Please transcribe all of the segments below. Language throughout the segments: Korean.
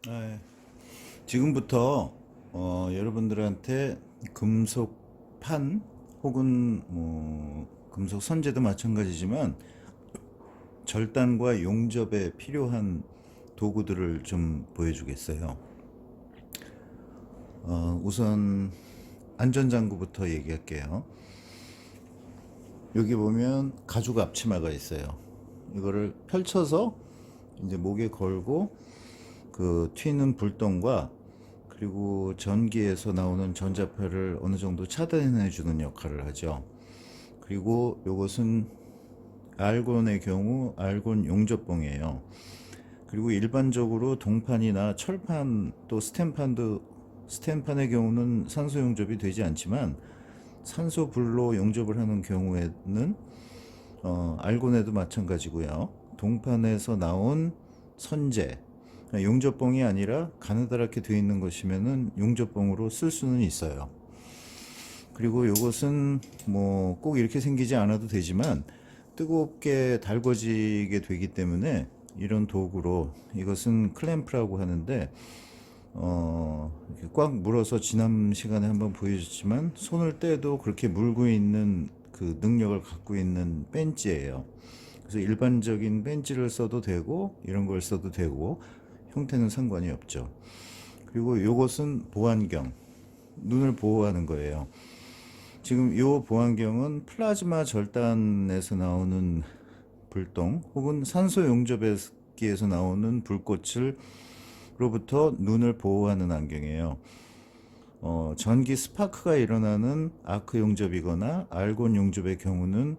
네, 지금부터 여러분들한테 금속판 혹은 금속 선재도 마찬가지지만 절단과 용접에 필요한 도구들을 좀 보여주겠어요. 우선 안전장구부터 얘기할게요. 여기 보면 가죽 앞치마가 있어요. 이거를 펼쳐서 이제 목에 걸고 그 튀는 불똥과 그리고 전기에서 나오는 전자파를 어느 정도 차단해 주는 역할을 하죠. 그리고 이것은 알곤의 경우 알곤 용접봉이에요. 그리고 일반적으로 동판이나 철판 또 스텐판의 경우는 산소 용접이 되지 않지만 산소 불로 용접을 하는 경우에는 알곤에도 마찬가지고요. 동판에서 나온 선재, 용접봉이 아니라 가느다랗게 되어 있는 것이면은 용접봉으로 쓸 수는 있어요. 그리고 이것은 뭐 꼭 이렇게 생기지 않아도 되지만 뜨겁게 달궈지게 되기 때문에 이런 도구로, 이것은 클램프라고 하는데 이렇게 꽉 물어서 지난 시간에 한번 보여줬지만 손을 떼도 그렇게 물고 있는 그 능력을 갖고 있는 벤치예요. 그래서 일반적인 벤치를 써도 되고 이런 걸 써도 되고 형태는 상관이 없죠. 그리고 이것은 보안경, 눈을 보호하는 거예요. 지금 이 보안경은 플라즈마 절단에서 나오는 불똥 혹은 산소 용접기에서 나오는 불꽃을 로부터 눈을 보호하는 안경이에요. 전기 스파크가 일어나는 아크 용접이거나 알곤 용접의 경우는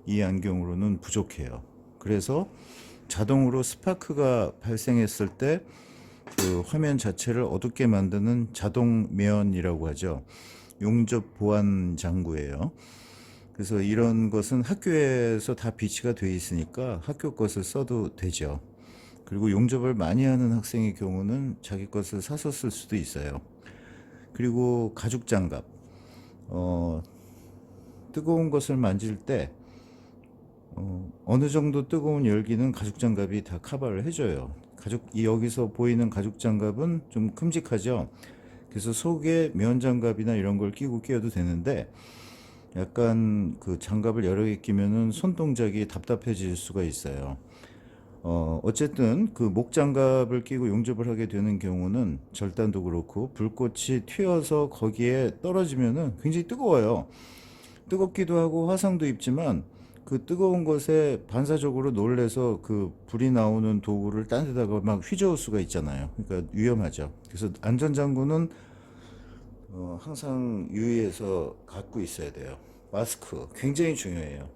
이 안경으로는 부족해요. 그래서 자동으로 스파크가 발생했을 때 그 화면 자체를 어둡게 만드는 자동면이라고 하죠. 용접 보안 장구예요. 그래서 이런 것은 학교에서 다 비치가 되어 있으니까 학교 것을 써도 되죠. 그리고 용접을 많이 하는 학생의 경우는 자기 것을 사서 쓸 수도 있어요. 그리고 가죽 장갑, 뜨거운 것을 만질 때 어느 정도 뜨거운 열기는 가죽 장갑이 다 커버를 해줘요. 여기서 보이는 가죽 장갑은 좀 큼직하죠. 그래서 속에 면 장갑이나 이런 걸 끼고 끼어도 되는데 약간 그 장갑을 여러 개 끼면은 손 동작이 답답해질 수가 있어요. 어쨌든 그 목장갑을 끼고 용접을 하게 되는 경우는 절단도 그렇고 불꽃이 튀어서 거기에 떨어지면은 굉장히 뜨거워요. 뜨겁기도 하고 화상도 입지만 그 뜨거운 것에 반사적으로 놀래서 그 불이 나오는 도구를 딴 데다가 막 휘저을 수가 있잖아요. 그러니까 위험하죠. 그래서 안전장구는 항상 유의해서 갖고 있어야 돼요. 마스크 굉장히 중요해요.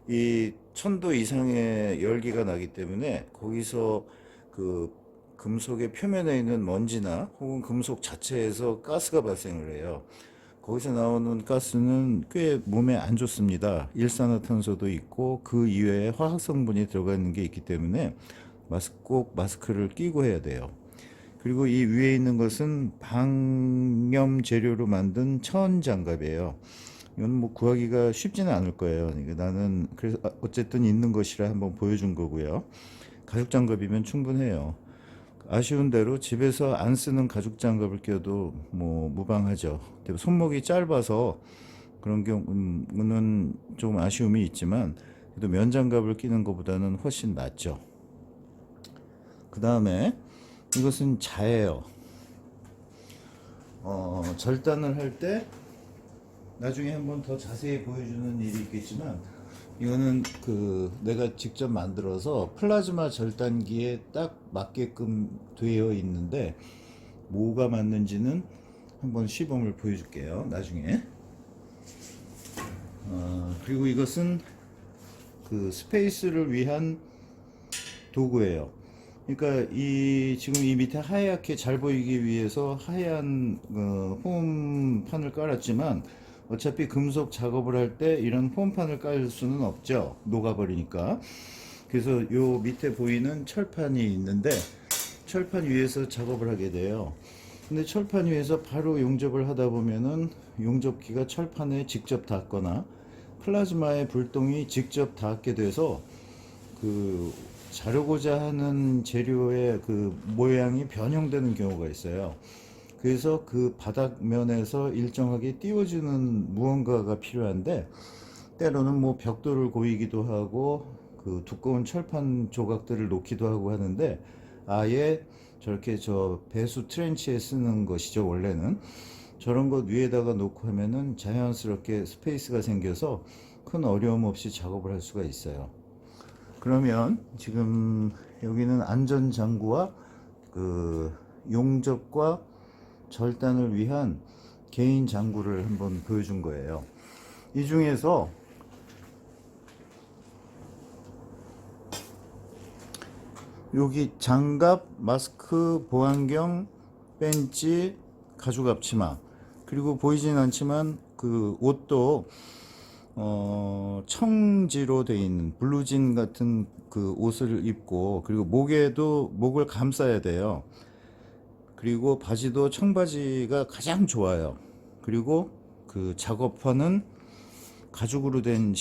이 1000도 이상의 열기가 나기 때문에 거기서 그 금속의 표면에 있는 먼지나 혹은 금속 자체에서 가스가 발생을 해요. 거기서 나오는 가스는 꽤 몸에 안 좋습니다. 일산화탄소도 있고 그 이외에 화학 성분이 들어가 있는 게 있기 때문에 꼭 마스크를 끼고 해야 돼요. 그리고 이 위에 있는 것은 방염 재료로 만든 천 장갑이에요. 이건 뭐 구하기가 쉽지는 않을 거예요. 그러니까 나는 그래서 어쨌든 있는 것이라 한번 보여준 거고요. 가죽 장갑이면 충분해요. 아쉬운 대로 집에서 안 쓰는 가죽 장갑을 껴도 뭐 무방하죠. 손목이 짧아서 그런 경우는 좀 아쉬움이 있지만 그래도 면 장갑을 끼는 것보다는 훨씬 낫죠. 그 다음에 이것은 자예요. 절단을 할 때 나중에 한번 더 자세히 보여주는 일이 있겠지만 이거는 그 내가 직접 만들어서 플라즈마 절단기에 딱 맞게끔 되어 있는데 뭐가 맞는지는 한번 시범을 보여줄게요 나중에. 그리고 이것은 그 스페이스를 위한 도구예요. 그러니까 지금 이 밑에 하얗게 잘 보이기 위해서 하얀 홈판을 깔았지만 어차피 금속 작업을 할 때 이런 홈판을 깔 수는 없죠. 녹아버리니까. 그래서 요 밑에 보이는 철판이 있는데 철판 위에서 작업을 하게 돼요. 근데 철판 위에서 바로 용접을 하다 보면은 용접기가 철판에 직접 닿거나 플라즈마의 불똥이 직접 닿게 돼서 그 자르고자 하는 재료의 그 모양이 변형되는 경우가 있어요. 그래서 그 바닥면에서 일정하게 띄워주는 무언가가 필요한데, 때로는 뭐 벽돌을 고이기도 하고 그 두꺼운 철판 조각들을 놓기도 하고 하는데, 아예 저렇게 저 배수 트렌치에 쓰는 것이죠. 원래는 저런 것 위에다가 놓고 하면은 자연스럽게 스페이스가 생겨서 큰 어려움 없이 작업을 할 수가 있어요. 그러면 지금 여기는 안전장구와 그 용접과 절단을 위한 개인 장구를 한번 보여준 거예요. 이 중에서 여기 장갑, 마스크, 보안경, 벤치, 가죽 앞치마, 그리고 보이진 않지만 그 옷도 청지로 되어 있는 블루진 같은 그 옷을 입고, 그리고 목에도 목을 감싸야 돼요. 그리고 바지도 청바지가 가장 좋아요. 그리고 그 작업화는 가죽으로 된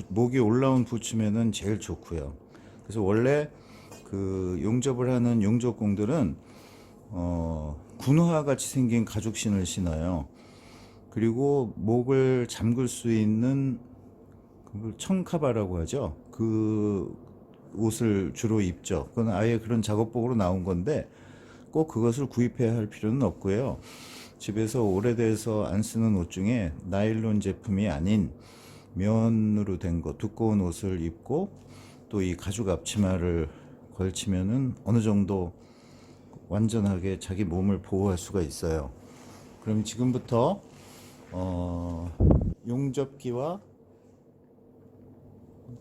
목이 올라온 부츠면은 제일 좋고요. 그래서 원래 그 용접을 하는 용접공들은 군화 같이 생긴 가죽 신을 신어요. 그리고 목을 잠글 수 있는 청카바라고 하죠. 그 옷을 주로 입죠. 그건 아예 그런 작업복으로 나온 건데 꼭 그것을 구입해야 할 필요는 없고요. 집에서 오래돼서 안 쓰는 옷 중에 나일론 제품이 아닌 면으로 된 거, 두꺼운 옷을 입고 또 이 가죽 앞치마를 걸치면은 어느 정도 완전하게 자기 몸을 보호할 수가 있어요. 그럼 지금부터 용접기와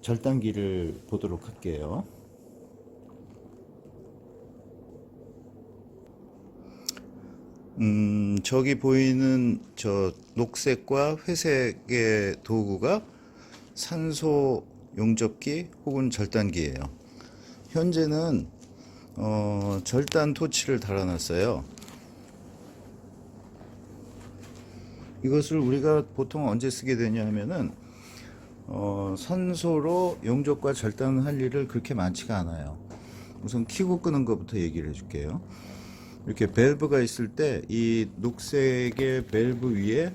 절단기를 보도록 할게요. 저기 보이는 저 녹색과 회색의 도구가 산소 용접기 혹은 절단기예요. 현재는 절단 토치를 달아놨어요. 이것을 우리가 보통 언제 쓰게 되냐 하면은 산소로 용접과 절단을 할 일을 그렇게 많지가 않아요. 우선 켜고 끄는 것부터 얘기를 해줄게요. 이렇게 밸브가 있을 때 이 녹색의 밸브 위에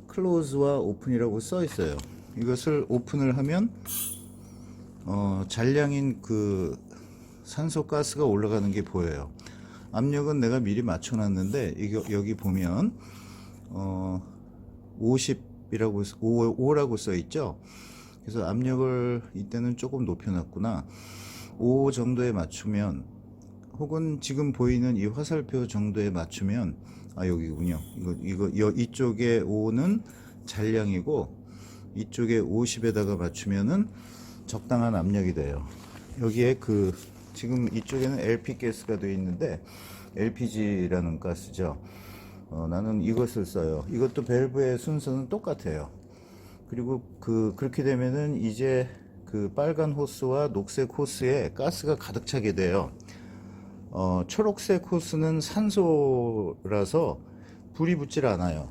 클로즈와 오픈이라고 써 있어요. 이것을 오픈을 하면 잔량인 그 산소 가스가 올라가는 게 보여요. 압력은 내가 미리 맞춰 놨는데 이거 여기 보면 50이라고 5라고 써 있죠. 그래서 압력을 이때는 조금 높여 놨구나. 5 정도에 맞추면, 혹은 지금 보이는 이 화살표 정도에 맞추면, 여기군요. 이쪽에 5는 잔량이고 이쪽에 50에다가 맞추면은 적당한 압력이 돼요. 여기에 지금 이쪽에는 LP 가스가 되어 있는데 LPG라는 가스죠. 나는 이것을 써요. 이것도 밸브의 순서는 똑같아요. 그리고 그렇게 되면은 이제 그 빨간 호스와 녹색 호스에 가스가 가득 차게 돼요. 초록색 호스는 산소라서 불이 붙질 않아요.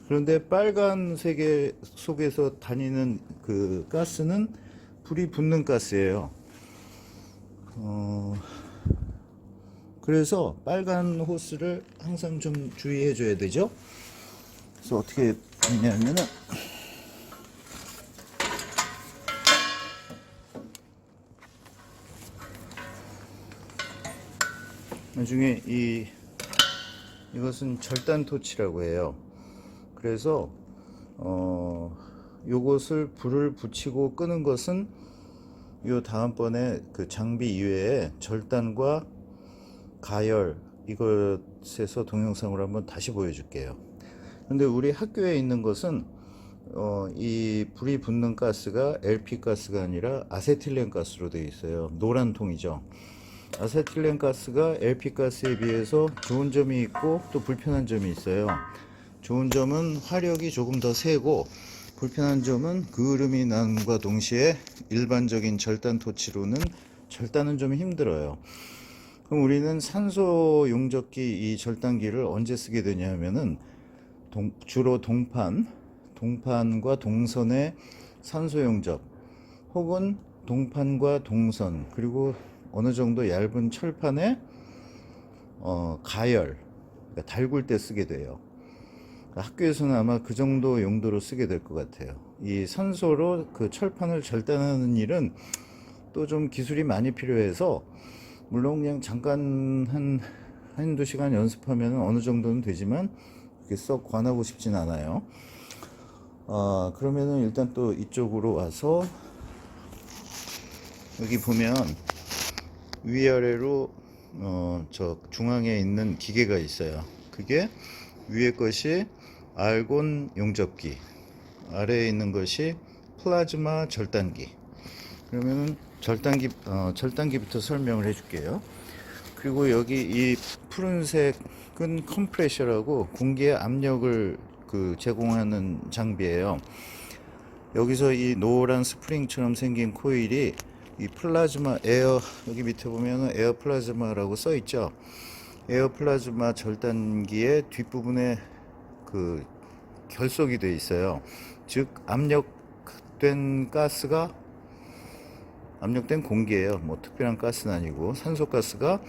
그런데 빨간색의 속에서 다니는 그 가스는 불이 붙는 가스예요. 그래서 빨간 호스를 항상 좀 주의해 줘야 되죠. 그래서 어떻게 했냐면은 나중에 이것은 절단 토치라고 해요. 그래서 요것을 불을 붙이고 끄는 것은 요 다음번에 그 장비 이외에 절단과 가열 이것에서 동영상으로 한번 다시 보여줄게요. 근데 우리 학교에 있는 것은 이 불이 붙는 가스가 LP 가스가 아니라 아세틸렌 가스로 되어 있어요. 노란 통이죠. 아세틸렌 가스가 LP 가스에 비해서 좋은 점이 있고 또 불편한 점이 있어요. 좋은 점은 화력이 조금 더 세고, 불편한 점은 그을음이 남과 동시에 일반적인 절단 토치로는 절단은 좀 힘들어요. 그럼 우리는 산소 용접기 이 절단기를 언제 쓰게 되냐 하면은 주로 동판과 동선의 산소 용접, 혹은 동판과 동선, 그리고 어느 정도 얇은 철판에 가열, 그러니까 달굴 때 쓰게 돼요. 학교에서는 아마 그 정도 용도로 쓰게 될 것 같아요. 이 산소로 그 철판을 절단하는 일은 또 좀 기술이 많이 필요해서, 물론 그냥 잠깐 한두 시간 연습하면 어느 정도는 되지만 그게 썩 관하고 싶진 않아요. 그러면은 일단 또 이쪽으로 와서, 여기 보면 위아래로 저 중앙에 있는 기계가 있어요. 그게 위에 것이 알곤 용접기, 아래에 있는 것이 플라즈마 절단기. 그러면은 절단기부터 설명을 해줄게요. 그리고 여기 이 푸른색은 컴프레셔라고 공기의 압력을 제공하는 장비예요. 여기서 이 노란 스프링처럼 생긴 코일이 이 플라즈마 에어, 여기 밑에 보면은 에어 플라즈마라고 써 있죠. 에어 플라즈마 절단기의 뒷부분에 결속이 되어 있어요. 즉 압력된 공기예요. 뭐 특별한 가스는 아니고 산소가스가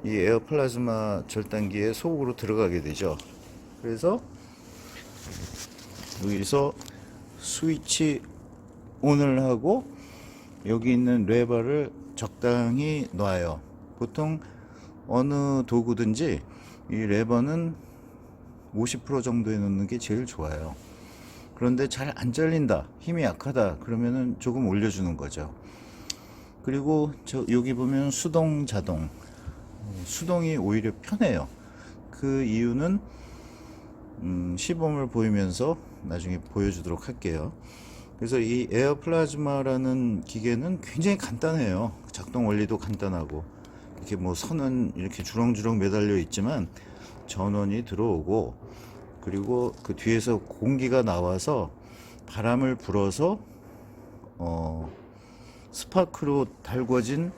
이 에어 플라즈마 절단기의 속으로 들어가게 되죠. 그래서 여기서 스위치 ON을 하고 여기 있는 레버를 적당히 놔요. 보통 어느 도구든지 이 레버는 50% 정도에 놓는 게 제일 좋아요. 그런데 잘 안 잘린다, 힘이 약하다, 그러면은 조금 올려주는 거죠. 그리고 여기 보면 수동, 자동. 수동이 오히려 편해요. 그 이유는 시범을 보이면서 나중에 보여주도록 할게요. 그래서 이 에어 플라즈마라는 기계는 굉장히 간단해요. 작동 원리도 간단하고, 이렇게 뭐 선은 이렇게 주렁주렁 매달려 있지만 전원이 들어오고, 그리고 그 뒤에서 공기가 나와서 바람을 불어서 스파크로 달궈진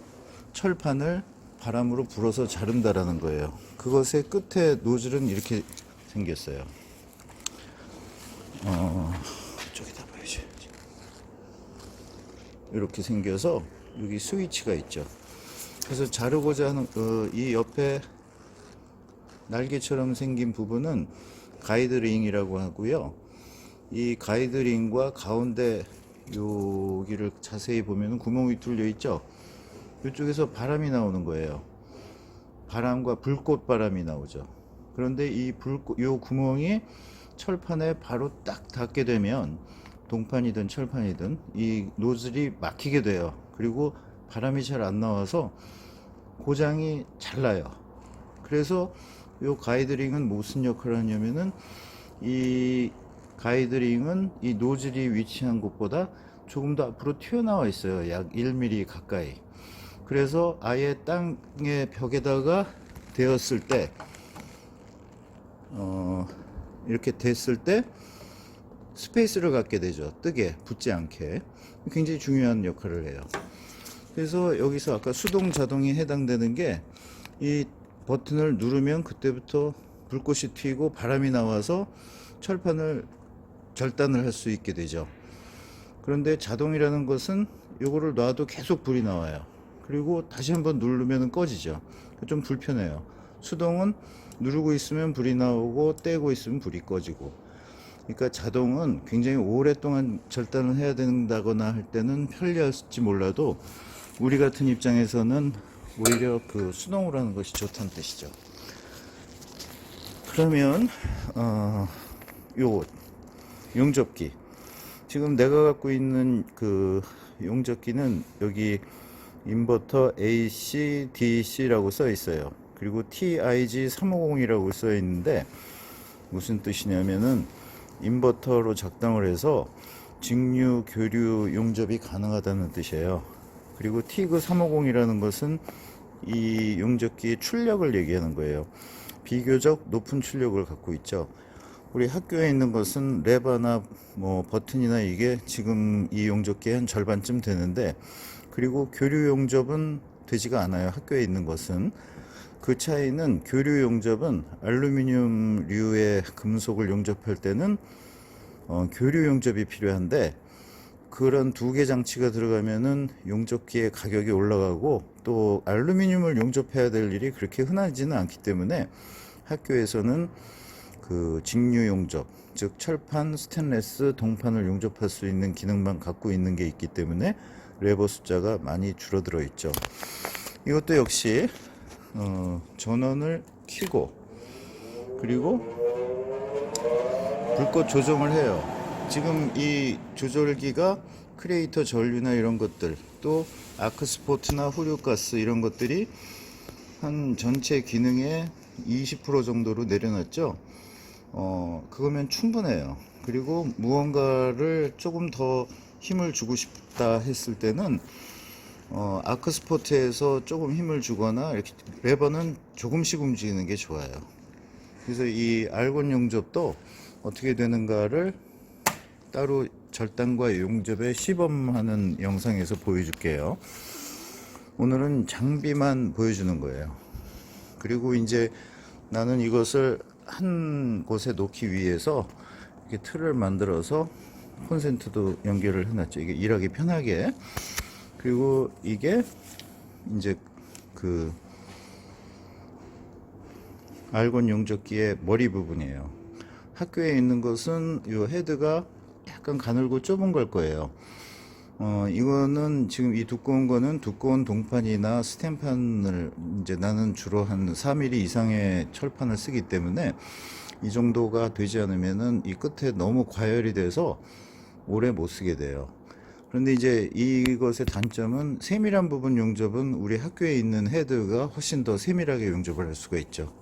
철판을 바람으로 불어서 자른다라는 거예요. 그것의 끝에 노즐은 이렇게 생겼어요. 이쪽에다 봐야지. 이렇게 생겨서 여기 스위치가 있죠. 그래서 자르고자 하는 이 옆에 날개처럼 생긴 부분은 가이드링이라고 하고요. 이 가이드링과 가운데 여기를 자세히 보면 구멍이 뚫려 있죠. 이쪽에서 바람이 나오는 거예요. 바람과 불꽃 바람이 나오죠. 그런데 요 구멍이 철판에 바로 딱 닿게 되면 동판이든 철판이든 이 노즐이 막히게 돼요. 그리고 바람이 잘 안 나와서 고장이 잘 나요. 그래서 요 가이드링은 무슨 역할을 하냐면은, 이 가이드링은 이 노즐이 위치한 곳보다 조금 더 앞으로 튀어나와 있어요. 약 1mm 가까이. 그래서 아예 땅의 벽에다가 대었을 때, 이렇게 됐을 때 스페이스를 갖게 되죠. 뜨게, 붙지 않게. 굉장히 중요한 역할을 해요. 그래서 여기서 아까 수동, 자동이 해당되는 게, 이 버튼을 누르면 그때부터 불꽃이 튀고 바람이 나와서 철판을 절단을 할 수 있게 되죠. 그런데 자동이라는 것은 요거를 놔도 계속 불이 나와요. 그리고 다시 한번 누르면 꺼지죠. 좀 불편해요. 수동은 누르고 있으면 불이 나오고 떼고 있으면 불이 꺼지고. 그러니까 자동은 굉장히 오랫동안 절단을 해야 된다거나 할 때는 편리할지 몰라도, 우리 같은 입장에서는 오히려 수동으로 하는 것이 좋다는 뜻이죠. 그러면 요 용접기, 지금 내가 갖고 있는 용접기는 여기 인버터 AC, DC라고 써 있어요. 그리고 TIG 350이라고 써 있는데, 무슨 뜻이냐면은 인버터로 작동을 해서 직류, 교류 용접이 가능하다는 뜻이에요. 그리고 TIG 350이라는 것은 이 용접기의 출력을 얘기하는 거예요. 비교적 높은 출력을 갖고 있죠. 우리 학교에 있는 것은 레버나 뭐 버튼이나 이게 지금 이 용접기의 한 절반쯤 되는데, 그리고 교류 용접은 되지가 않아요. 학교에 있는 것은. 그 차이는, 교류 용접은 알루미늄류의 금속을 용접할 때는 교류 용접이 필요한데, 그런 두 개 장치가 들어가면은 용접기의 가격이 올라가고, 또 알루미늄을 용접해야 될 일이 그렇게 흔하지는 않기 때문에 학교에서는 그 직류 용접, 즉 철판, 스테인레스, 동판을 용접할 수 있는 기능만 갖고 있는 게 있기 때문에 레버 숫자가 많이 줄어들어 있죠. 이것도 역시 전원을 켜고, 그리고 불꽃 조정을 해요. 지금 이 조절기가 크리에이터 전류나 이런 것들, 또 아크스포트나 후류가스 이런 것들이 한 전체 기능의 20% 정도로 내려놨죠. 그거면 충분해요. 그리고 무언가를 조금 더 힘을 주고 싶다 했을 때는 아크스포트에서 조금 힘을 주거나, 이렇게 레버는 조금씩 움직이는 게 좋아요. 그래서 이 알곤 용접도 어떻게 되는가를 따로 절단과 용접의 시범하는 영상에서 보여줄게요. 오늘은 장비만 보여주는 거예요. 그리고 이제 나는 이것을 한 곳에 놓기 위해서 이렇게 틀을 만들어서 콘센트도 연결을 해놨죠. 이게 일하기 편하게. 그리고 이게 이제 그 알곤 용접기의 머리 부분이에요. 학교에 있는 것은 이 헤드가 약간 가늘고 좁은 걸 거예요. 이거는 지금 이 두꺼운 거는 두꺼운 동판이나 스텐판을, 이제 나는 주로 한 4mm 이상의 철판을 쓰기 때문에 이 정도가 되지 않으면은 이 끝에 너무 과열이 돼서 오래 못 쓰게 돼요. 그런데 이제 이것의 단점은 세밀한 부분 용접은 우리 학교에 있는 헤드가 훨씬 더 세밀하게 용접을 할 수가 있죠.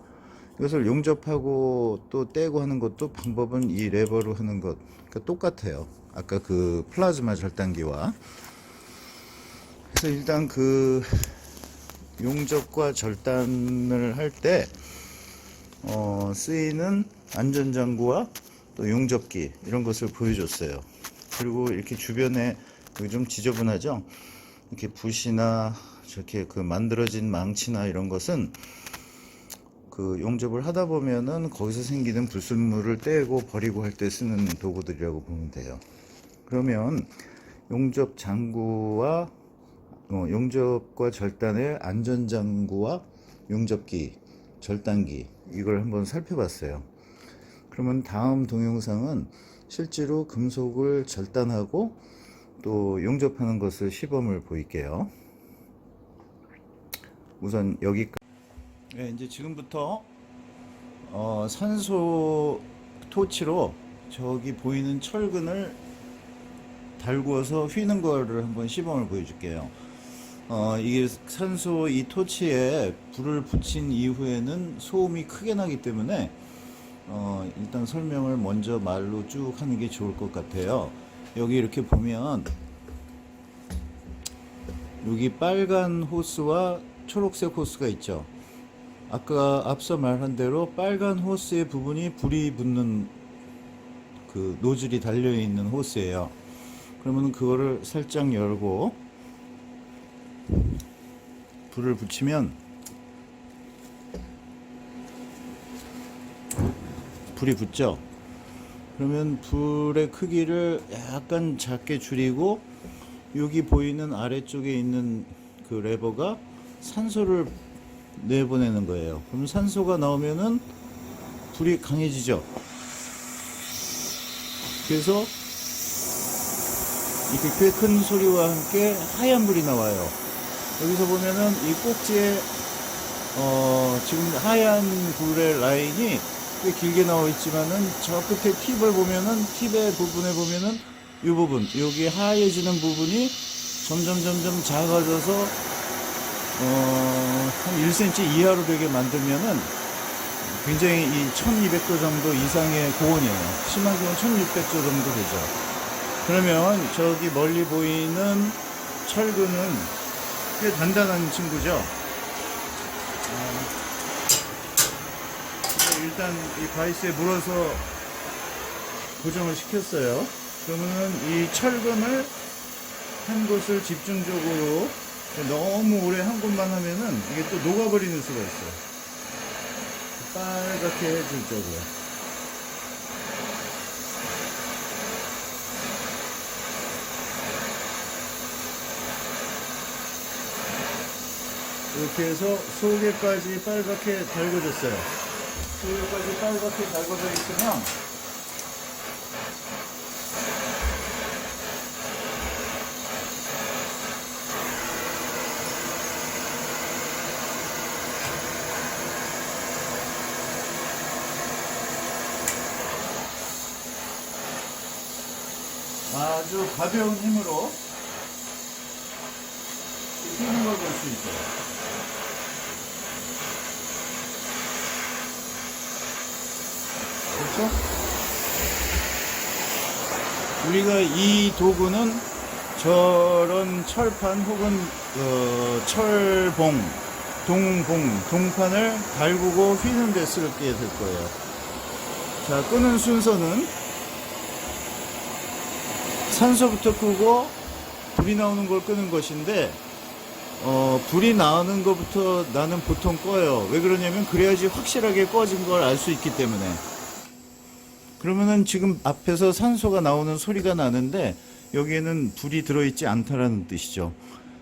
이것을 용접하고 또 떼고 하는 것도 방법은 이 레버로 하는 것 똑같아요. 아까 그 플라즈마 절단기와. 그래서 일단 그 용접과 절단을 할 때 쓰이는 안전장구와 또 용접기 이런 것을 보여줬어요. 그리고 이렇게 주변에 좀 지저분하죠. 이렇게 붓이나 저렇게 그 만들어진 망치나 이런 것은 그 용접을 하다 보면은 거기서 생기는 불순물을 떼고 버리고 할 때 쓰는 도구들이라고 보면 돼요. 그러면 용접 장구와 용접과 절단의 안전장구와 용접기, 절단기 이걸 한번 살펴봤어요. 그러면 다음 동영상은 실제로 금속을 절단하고 또 용접하는 것을 시범을 보일게요. 우선 여기까지. 네, 이제 지금부터 산소 토치로 저기 보이는 철근을 달구어서 휘는 거를 한번 시범을 보여줄게요. 이게 산소 이 토치에 불을 붙인 이후에는 소음이 크게 나기 때문에 일단 설명을 먼저 말로 쭉 하는 게 좋을 것 같아요. 여기 이렇게 보면 여기 빨간 호스와 초록색 호스가 있죠. 아까 앞서 말한 대로 빨간 호스의 부분이 불이 붙는 그 노즐이 달려 있는 호스예요. 그러면 그거를 살짝 열고 불을 붙이면 불이 붙죠. 그러면 불의 크기를 약간 작게 줄이고 여기 보이는 아래쪽에 있는 그 레버가 산소를 내보내는 거예요. 그럼 산소가 나오면은 불이 강해지죠. 그래서 이렇게 꽤 큰 소리와 함께 하얀 불이 나와요. 여기서 보면은 이 꼭지에 지금 하얀 불의 라인이 꽤 길게 나와 있지만은 저 끝에 팁을 보면은 팁의 부분에 보면은 이 부분 여기 하얘지는 부분이 점점 작아져서 한 1cm 이하로 되게 만들면은 굉장히 이 1200도 정도 이상의 고온이에요. 심한 경우는 1600도 정도 되죠. 그러면 저기 멀리 보이는 철근은 꽤 단단한 친구죠. 일단 이 바이스에 물어서 고정을 시켰어요. 그러면 이 철근을 한 곳을 집중적으로 너무 오래 한 곳만 하면은 이게 또 녹아버리는 수가 있어요. 빨갛게 해줄 적이요. 이렇게 해서 속에까지 빨갛게 달궈졌어요. 속에까지 빨갛게 달궈져 있으면 아주 가벼운 힘으로 튀는 걸 볼 수 있어요. 그렇죠? 우리가 이 도구는 저런 철판 혹은 철봉, 동판을 달구고 휘는 데 쓰게 될 거예요. 자, 끄는 순서는 산소부터 끄고 불이 나오는 걸 끄는 것인데, 불이 나는 것부터 나는 보통 꺼요. 왜 그러냐면 그래야지 확실하게 꺼진 걸 알 수 있기 때문에. 그러면은 지금 앞에서 산소가 나오는 소리가 나는데 여기에는 불이 들어있지 않다라는 뜻이죠.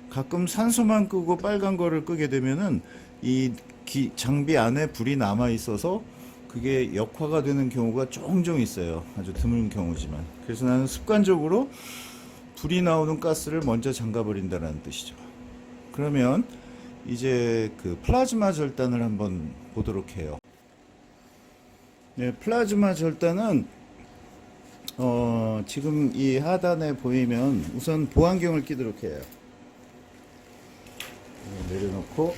가끔 산소만 끄고 빨간 거를 끄게 되면은 이 장비 안에 불이 남아 있어서 그게 역화가 되는 경우가 종종 있어요. 아주 드문 경우지만. 그래서 나는 습관적으로 불이 나오는 가스를 먼저 잠가 버린다는 뜻이죠. 그러면 이제 그 플라즈마 절단을 한번 보도록 해요. 네, 플라즈마 절단은 지금 이 하단에 보이면 우선 보안경을 끼도록 해요. 내려놓고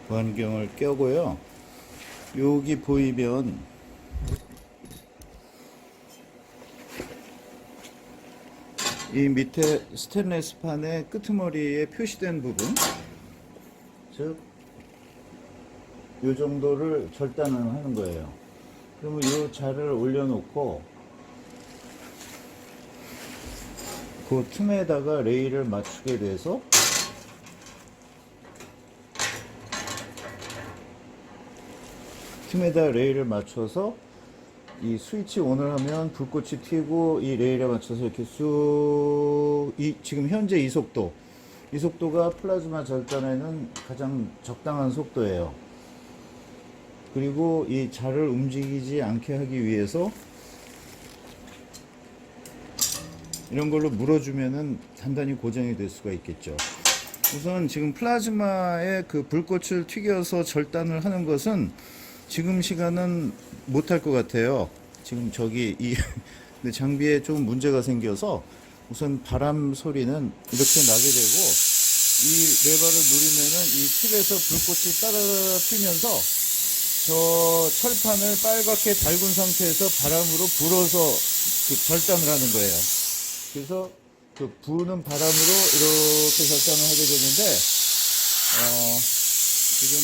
보안경을 껴고요. 여기 보이면 이 밑에 스테인리스 판의 끄트머리에 표시된 부분, 즉 이 정도를 절단을 하는 거예요. 그러면 이 자를 올려놓고 그 틈에다가 레일을 맞추게 돼서 틈에다 레일을 맞춰서 이 스위치 온을 하면 불꽃이 튀고 이 레일에 맞춰서 이렇게 쑥, 지금 현재 이 속도가 플라즈마 절단에는 가장 적당한 속도예요. 그리고 이 자를 움직이지 않게 하기 위해서 이런 걸로 물어주면은 단단히 고정이 될 수가 있겠죠. 우선 지금 플라즈마에 그 불꽃을 튀겨서 절단을 하는 것은 지금 시간은 못할 것 같아요. 지금 저기 근데 장비에 좀 문제가 생겨서 우선 바람 소리는 이렇게 나게 되고 이 레버를 누르면은 이 팁에서 불꽃이 따라 피면서 저 철판을 빨갛게 달군 상태에서 바람으로 불어서 그 절단을 하는 거예요. 그래서 그 부는 바람으로 이렇게 절단을 하게 되는데, 지금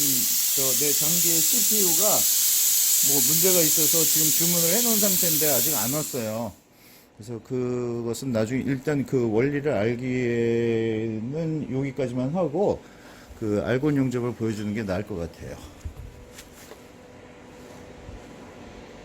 내 장비의 CPU가 뭐 문제가 있어서 지금 주문을 해놓은 상태인데 아직 안 왔어요. 그래서 그것은 나중에 일단 그 원리를 알기에는 여기까지만 하고 그 알곤 용접을 보여주는 게 나을 것 같아요.